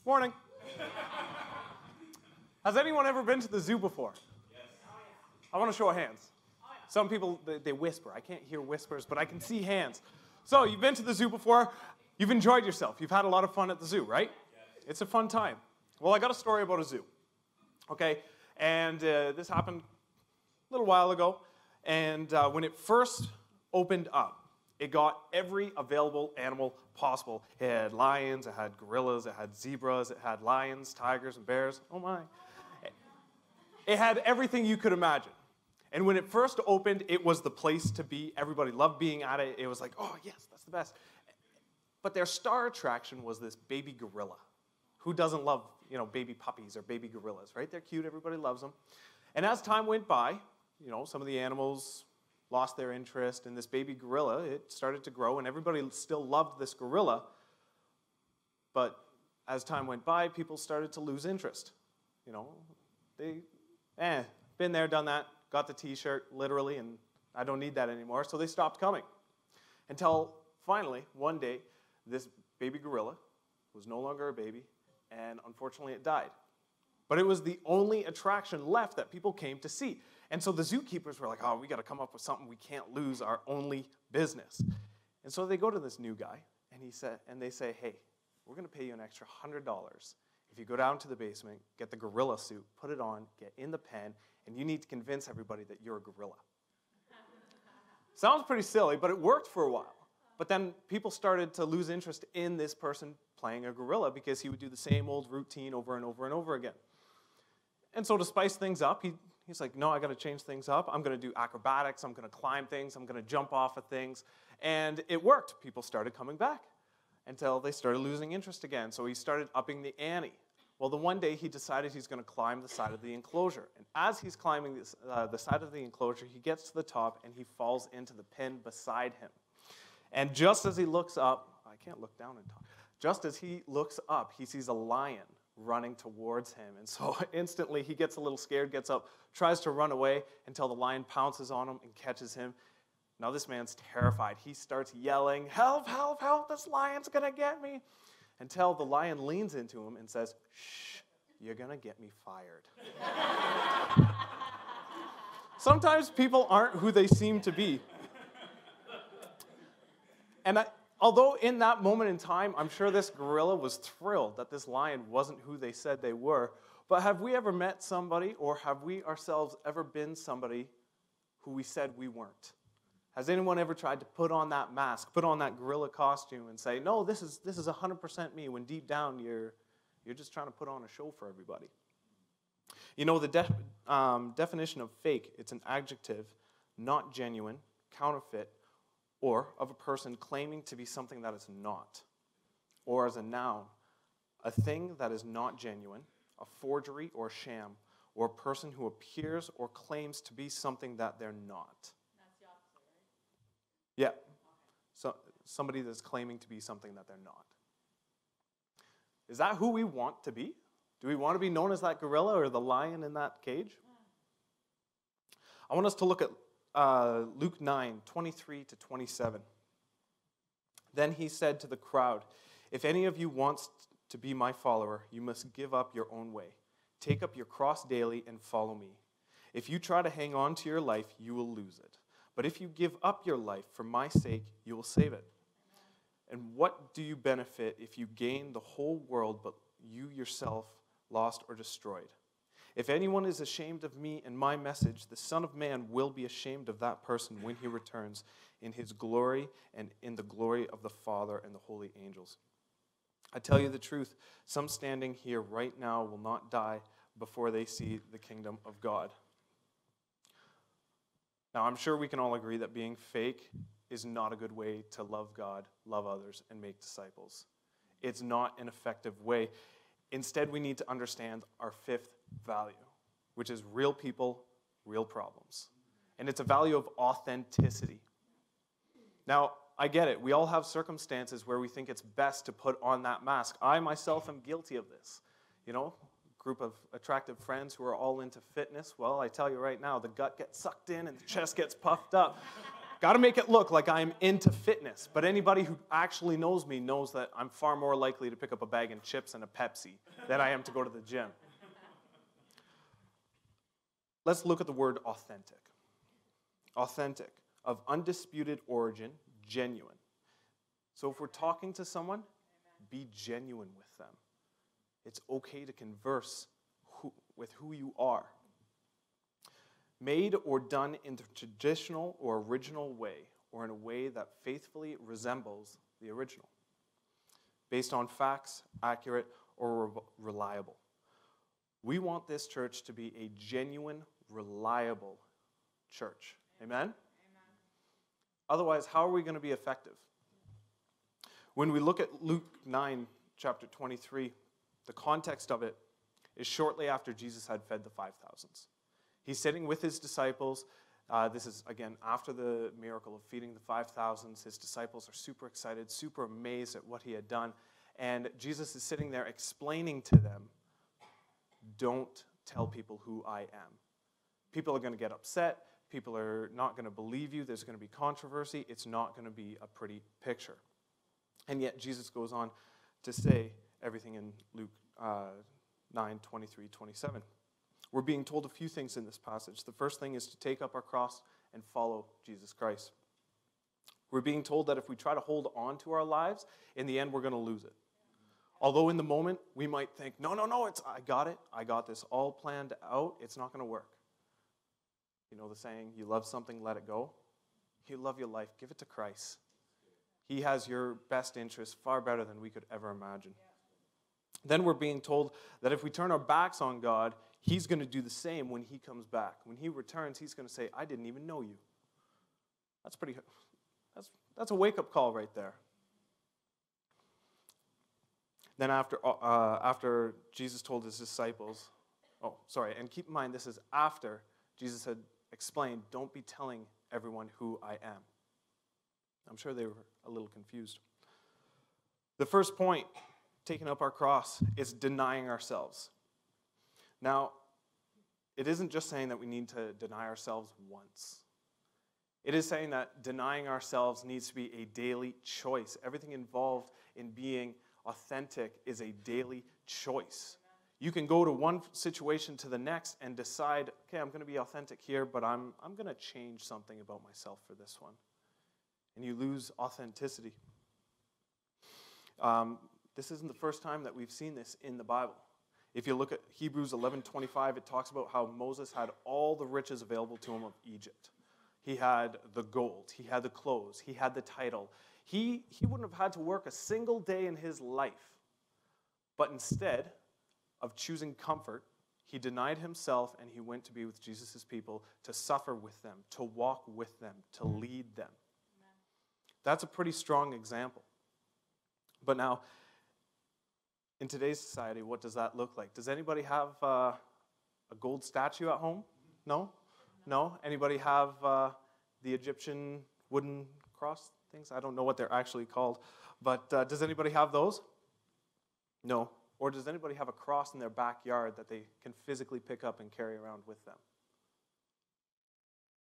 Morning. Has anyone ever been to the zoo before? Yes. I want to show of hands. Some people, they whisper. I can't hear whispers, but I can see hands. So you've been to the zoo before. You've enjoyed yourself. You've had a lot of fun at the zoo, right? Yes. It's a fun time. Well, I got a story about a zoo. Okay? And this happened a little while ago. And when it first opened up, it got every available animal possible. It had lions, it had gorillas, it had zebras, it had lions, tigers, and bears. Oh my. It had everything you could imagine. And when it first opened, it was the place to be. Everybody loved being at it. It was like, oh yes, that's the best. But their star attraction was this baby gorilla. Who doesn't love, baby puppies or baby gorillas, right? They're cute, everybody loves them. And as time went by, some of the animals lost their interest, and this baby gorilla, it started to grow, and everybody still loved this gorilla. But as time went by, people started to lose interest. Been there, done that, got the t-shirt, literally, and I don't need that anymore, so they stopped coming. Until finally, one day, this baby gorilla was no longer a baby, and unfortunately it died. But it was the only attraction left that people came to see. And so the zookeepers were like, oh, we got to come up with something. We can't lose our only business. And so they go to this new guy, and they say, hey, we're going to pay you an extra $100 if you go down to the basement, get the gorilla suit, put it on, get in the pen, and you need to convince everybody that you're a gorilla. Sounds pretty silly, but it worked for a while. But then people started to lose interest in this person playing a gorilla because he would do the same old routine over and over and over again. And so to spice things up, he's like, no, I got to change things up. I'm going to do acrobatics. I'm going to climb things. I'm going to jump off of things. And it worked. People started coming back until they started losing interest again. So he started upping the ante. Well, the one day he decided he's going to climb the side of the enclosure. And as he's climbing the side of the enclosure, he gets to the top and he falls into the pen beside him. And just as he looks up, I can't look down and talk. Just as he looks up, he sees a lion running towards him. And so instantly he gets a little scared, gets up, tries to run away until the lion pounces on him and catches him. Now this man's terrified. He starts yelling, help, help, help, this lion's going to get me. Until the lion leans into him and says, shh, you're going to get me fired. Sometimes people aren't who they seem to be. And although in that moment in time, I'm sure this gorilla was thrilled that this lion wasn't who they said they were, but have we ever met somebody, or have we ourselves ever been somebody who we said we weren't? Has anyone ever tried to put on that mask, put on that gorilla costume and say, no, this is 100% me, when deep down you're just trying to put on a show for everybody? The definition of fake, it's an adjective, not genuine, counterfeit, or of a person claiming to be something that is not. Or as a noun, a thing that is not genuine, a forgery or sham, or a person who appears or claims to be something that they're not. That's the opposite, right? Yeah. So somebody that's claiming to be something that they're not. Is that who we want to be? Do we want to be known as that gorilla or the lion in that cage? I want us to look at Luke 9, 23 to 27. Then he said to the crowd, if any of you wants to be my follower, you must give up your own way. Take up your cross daily and follow me. If you try to hang on to your life, you will lose it. But if you give up your life for my sake, you will save it. And what do you benefit if you gain the whole world, but you yourself lost or destroyed? If anyone is ashamed of me and my message, the Son of Man will be ashamed of that person when he returns in his glory and in the glory of the Father and the holy angels. I tell you the truth, some standing here right now will not die before they see the kingdom of God. Now, I'm sure we can all agree that being fake is not a good way to love God, love others, and make disciples. It's not an effective way. Instead, we need to understand our fifth value, which is real people, real problems. And it's a value of authenticity. Now, I get it. We all have circumstances where we think it's best to put on that mask. I myself am guilty of this. Group of attractive friends who are all into fitness. Well, I tell you right now, the gut gets sucked in and the chest gets puffed up. Got to make it look like I'm into fitness. But anybody who actually knows me knows that I'm far more likely to pick up a bag of chips and a Pepsi than I am to go to the gym. Let's look at the word authentic. Authentic, of undisputed origin, genuine. So if we're talking to someone, be genuine with them. It's okay to converse with who you are. Made or done in the traditional or original way, or in a way that faithfully resembles the original. Based on facts, accurate, or reliable. We want this church to be a genuine, reliable church. Amen? Amen? Otherwise, how are we going to be effective? When we look at Luke 9, chapter 23, the context of it is shortly after Jesus had fed the 5,000s. He's sitting with his disciples. This is, again, after the miracle of feeding the 5,000s. His disciples are super excited, super amazed at what he had done. And Jesus is sitting there explaining to them, don't tell people who I am. People are going to get upset. People are not going to believe you. There's going to be controversy. It's not going to be a pretty picture. And yet Jesus goes on to say everything in Luke 9, 23, 27. We're being told a few things in this passage. The first thing is to take up our cross and follow Jesus Christ. We're being told that if we try to hold on to our lives, in the end, we're going to lose it. Although in the moment, we might think, no, I got it. I got this all planned out. It's not going to work. You know the saying, you love something, let it go. You love your life, give it to Christ. He has your best interest far better than we could ever imagine. Then we're being told that if we turn our backs on God, he's going to do the same when he comes back. When he returns, he's going to say, I didn't even know you. That's a wake-up call right there. Then after Jesus told his disciples, and keep in mind this is after Jesus had explained, don't be telling everyone who I am. I'm sure they were a little confused. The first point, taking up our cross, is denying ourselves. Now, it isn't just saying that we need to deny ourselves once. It is saying that denying ourselves needs to be a daily choice. Everything involved in being authentic is a daily choice. You can go to one situation to the next and decide, okay, I'm going to be authentic here, but I'm going to change something about myself for this one. And you lose authenticity. This isn't the first time that we've seen this in the Bible. If you look at Hebrews 11:25, it talks about how Moses had all the riches available to him of Egypt. He had the gold, he had the clothes, he had the title. He wouldn't have had to work a single day in his life. But instead of choosing comfort, he denied himself and he went to be with Jesus' people, to suffer with them, to walk with them, to lead them. Amen. That's a pretty strong example. But now, in today's society, what does that look like? Does anybody have a gold statue at home? No? No? Anybody have the Egyptian wooden cross things? I don't know what they're actually called. But does anybody have those? No. Or does anybody have a cross in their backyard that they can physically pick up and carry around with them?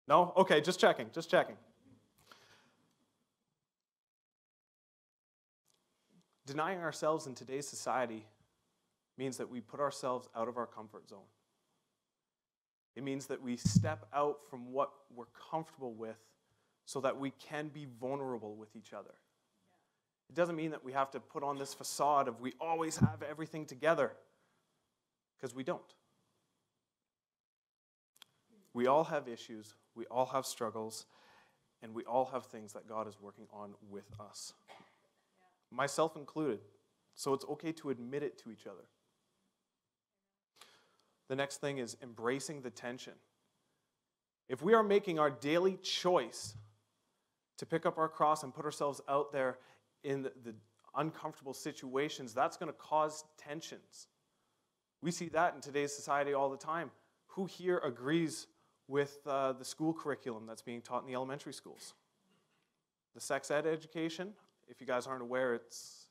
No? Okay, just checking. Denying ourselves in today's society means that we put ourselves out of our comfort zone. It means that we step out from what we're comfortable with so that we can be vulnerable with each other. It doesn't mean that we have to put on this facade of we always have everything together, because we don't. We all have issues, we all have struggles, and we all have things that God is working on with us. Myself included. So it's okay to admit it to each other. The next thing is embracing the tension. If we are making our daily choice to pick up our cross and put ourselves out there in the uncomfortable situations, that's going to cause tensions. We see that in today's society all the time. Who here agrees with the school curriculum that's being taught in the elementary schools? The sex ed education, if you guys aren't aware, it's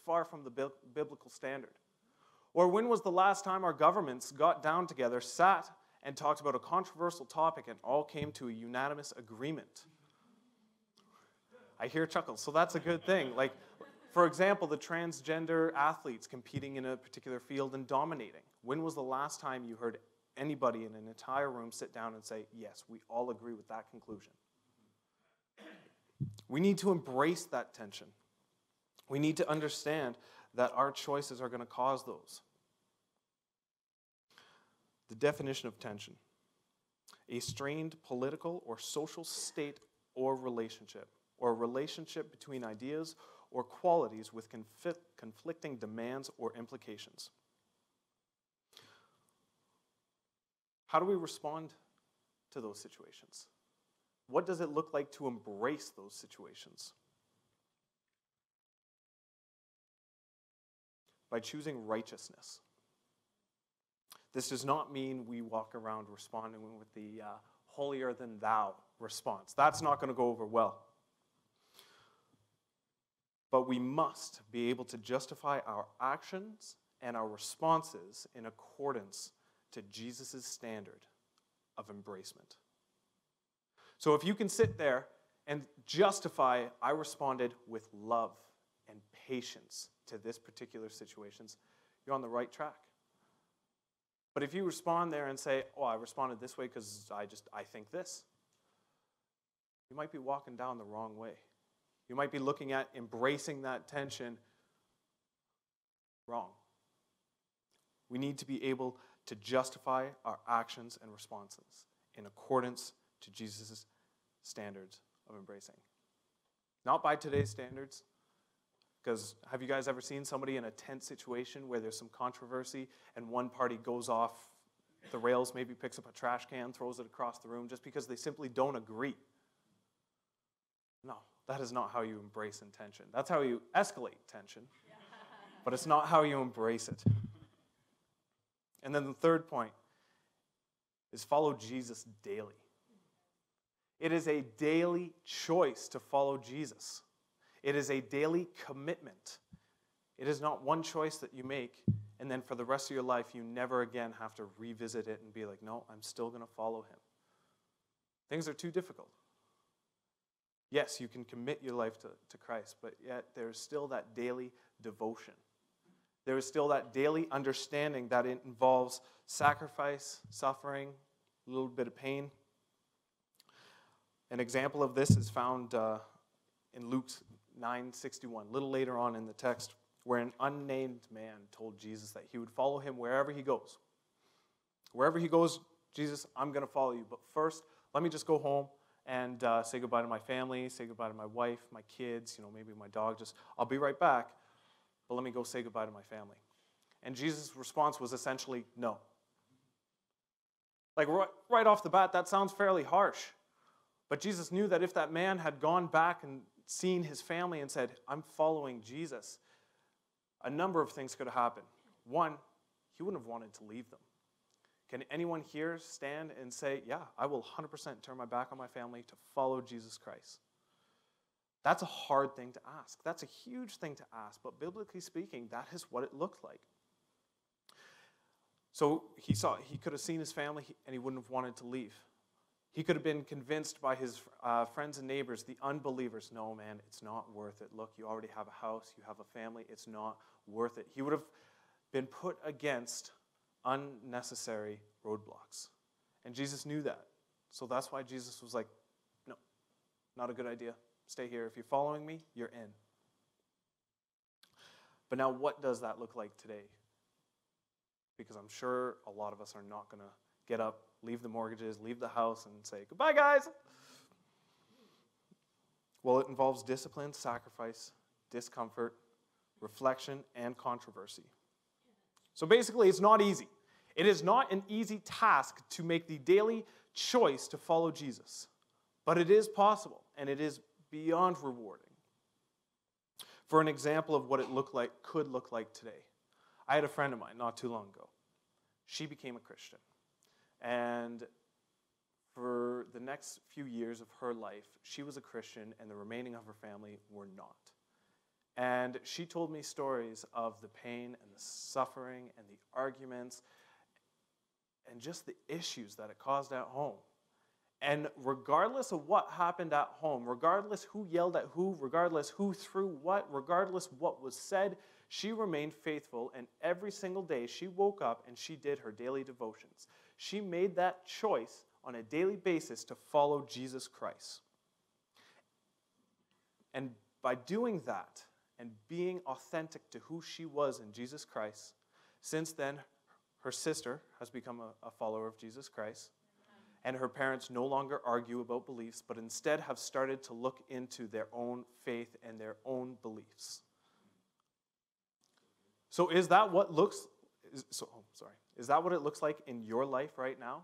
far from the biblical standard. Or when was the last time our governments got down together, sat, and talked about a controversial topic and all came to a unanimous agreement? I hear chuckles, so that's a good thing. Like, for example, the transgender athletes competing in a particular field and dominating. When was the last time you heard anybody in an entire room sit down and say, yes, we all agree with that conclusion? We need to embrace that tension. We need to understand that our choices are going to cause those. The definition of tension: a strained political or social state or relationship, or a relationship between ideas or qualities with conflicting demands or implications. How do we respond to those situations? What does it look like to embrace those situations? By choosing righteousness. This does not mean we walk around responding with the holier than thou response. That's not going to go over well. But we must be able to justify our actions and our responses in accordance to Jesus' standard of embracement. So if you can sit there and justify, I responded with love and patience to this particular situations, you're on the right track. But if you respond there and say, oh, I responded this way because I think this, you might be walking down the wrong way. You might be looking at embracing that tension wrong. We need to be able to justify our actions and responses in accordance to Jesus' standards of embracing. Not by today's standards, because have you guys ever seen somebody in a tense situation where there's some controversy and one party goes off the rails, maybe picks up a trash can, throws it across the room just because they simply don't agree? No, that is not how you embrace tension. That's how you escalate tension, but it's not how you embrace it. And then the third point is follow Jesus daily. It is a daily choice to follow Jesus. It is a daily commitment. It is not one choice that you make and then for the rest of your life you never again have to revisit it and be like, no, I'm still going to follow him. Things are too difficult. Yes, you can commit your life to Christ, but yet there's still that daily devotion. There is still that daily understanding that it involves sacrifice, suffering, a little bit of pain. An example of this is found in Luke 9:61, a little later on in the text, where an unnamed man told Jesus that he would follow him wherever he goes. Wherever he goes, Jesus, I'm going to follow you. But first, let me just go home and say goodbye to my family, say goodbye to my wife, my kids, maybe my dog. I'll be right back, but let me go say goodbye to my family. And Jesus' response was essentially no. Like right off the bat, that sounds fairly harsh. But Jesus knew that if that man had gone back and seen his family and said, I'm following Jesus, a number of things could have happened. One, he wouldn't have wanted to leave them. Can anyone here stand and say, yeah, I will 100% turn my back on my family to follow Jesus Christ? That's a hard thing to ask. That's a huge thing to ask. But biblically speaking, that is what it looked like. So he could have seen his family and he wouldn't have wanted to leave. He could have been convinced by his friends and neighbors, the unbelievers, no, man, it's not worth it. Look, you already have a house, you have a family, it's not worth it. He would have been put against unnecessary roadblocks. And Jesus knew that. So that's why Jesus was like, no, not a good idea. Stay here. If you're following me, you're in. But now what does that look like today? Because I'm sure a lot of us are not going to get up, leave the mortgages, leave the house, and say, goodbye, guys. Well, it involves discipline, sacrifice, discomfort, reflection, and controversy. So basically, it's not easy. It is not an easy task to make the daily choice to follow Jesus. But it is possible, and it is beyond rewarding. For an example of what it could look like today, I had a friend of mine not too long ago. She became a Christian. And for the next few years of her life, she was a Christian and the remaining of her family were not. And she told me stories of the pain and the suffering and the arguments and just the issues that it caused at home. And regardless of what happened at home, regardless who yelled at who, regardless who threw what, regardless what was said, she remained faithful, and every single day she woke up and she did her daily devotions. She made that choice on a daily basis to follow Jesus Christ. And by doing that and being authentic to who she was in Jesus Christ, since then her sister has become a follower of Jesus Christ. And her parents no longer argue about beliefs, but instead have started to look into their own faith and their own beliefs. So is that what it looks like in your life right now?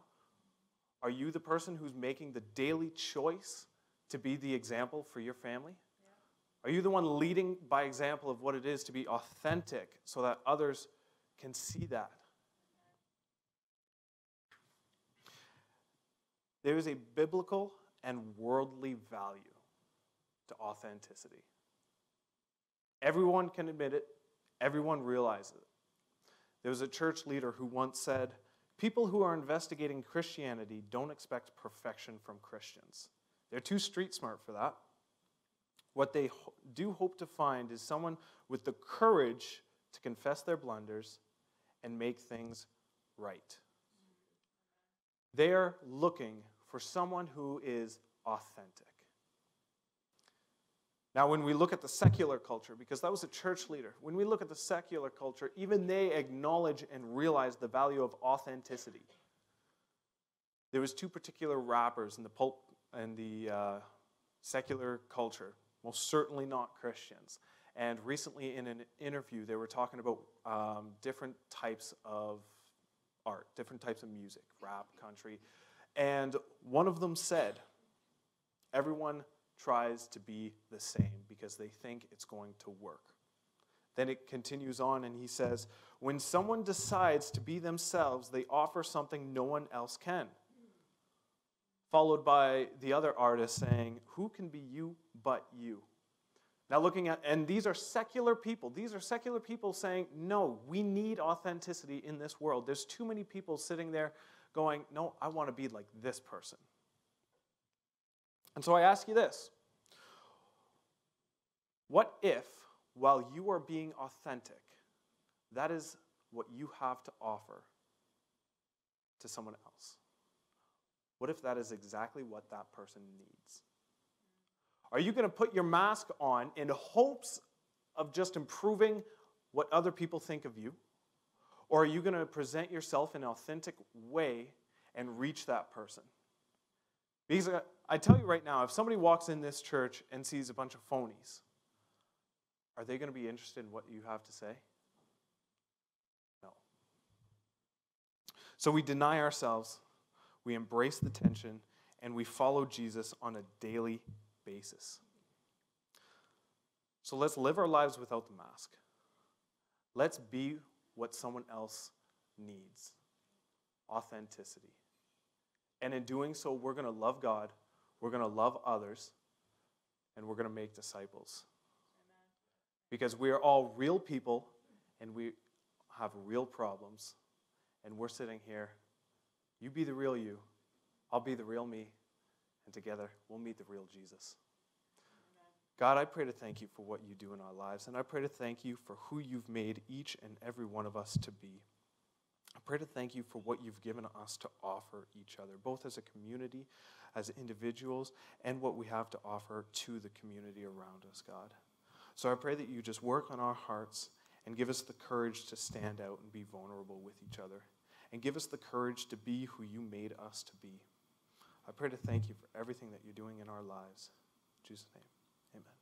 Are you the person who's making the daily choice to be the example for your family? Yeah. Are you the one leading by example of what it is to be authentic so that others can see that? There is a biblical and worldly value to authenticity. Everyone can admit it. Everyone realizes it. There was a church leader who once said, "People who are investigating Christianity don't expect perfection from Christians. They're too street smart for that. What they do hope to find is someone with the courage to confess their blunders and make things right." They're looking for someone who is authentic. Now, when we look at the secular culture, because that was a church leader, when we look at the secular culture, even they acknowledge and realize the value of authenticity. There was two particular rappers in the secular culture, most certainly not Christians. And recently in an interview, they were talking about different types of art, different types of music, rap, country. And one of them said, everyone tries to be the same because they think it's going to work. Then it continues on and he says, when someone decides to be themselves, they offer something no one else can. Followed by the other artist saying, who can be you but you? Now looking at, and these are secular people. These are secular people saying, no, we need authenticity in this world. There's too many people sitting there going, no, I want to be like this person. And so I ask you this. What if, while you are being authentic, that is what you have to offer to someone else? What if that is exactly what that person needs? Are you going to put your mask on in hopes of just improving what other people think of you? Or are you going to present yourself in an authentic way and reach that person? Because I tell you right now, if somebody walks in this church and sees a bunch of phonies, are they going to be interested in what you have to say? No. So we deny ourselves, we embrace the tension, and we follow Jesus on a daily basis. So let's live our lives without the mask. Let's be what someone else needs. Authenticity. And in doing so, we're going to love God, we're going to love others, and we're going to make disciples. Amen. Because we are all real people, and we have real problems, and we're sitting here. You be the real you, I'll be the real me, and together we'll meet the real Jesus. Amen. God, I pray to thank you for what you do in our lives, and I pray to thank you for who you've made each and every one of us to be. I pray to thank you for what you've given us to offer each other, both as a community, as individuals, and what we have to offer to the community around us, God. So I pray that you just work on our hearts and give us the courage to stand out and be vulnerable with each other, and give us the courage to be who you made us to be. I pray to thank you for everything that you're doing in our lives. In Jesus' name, amen.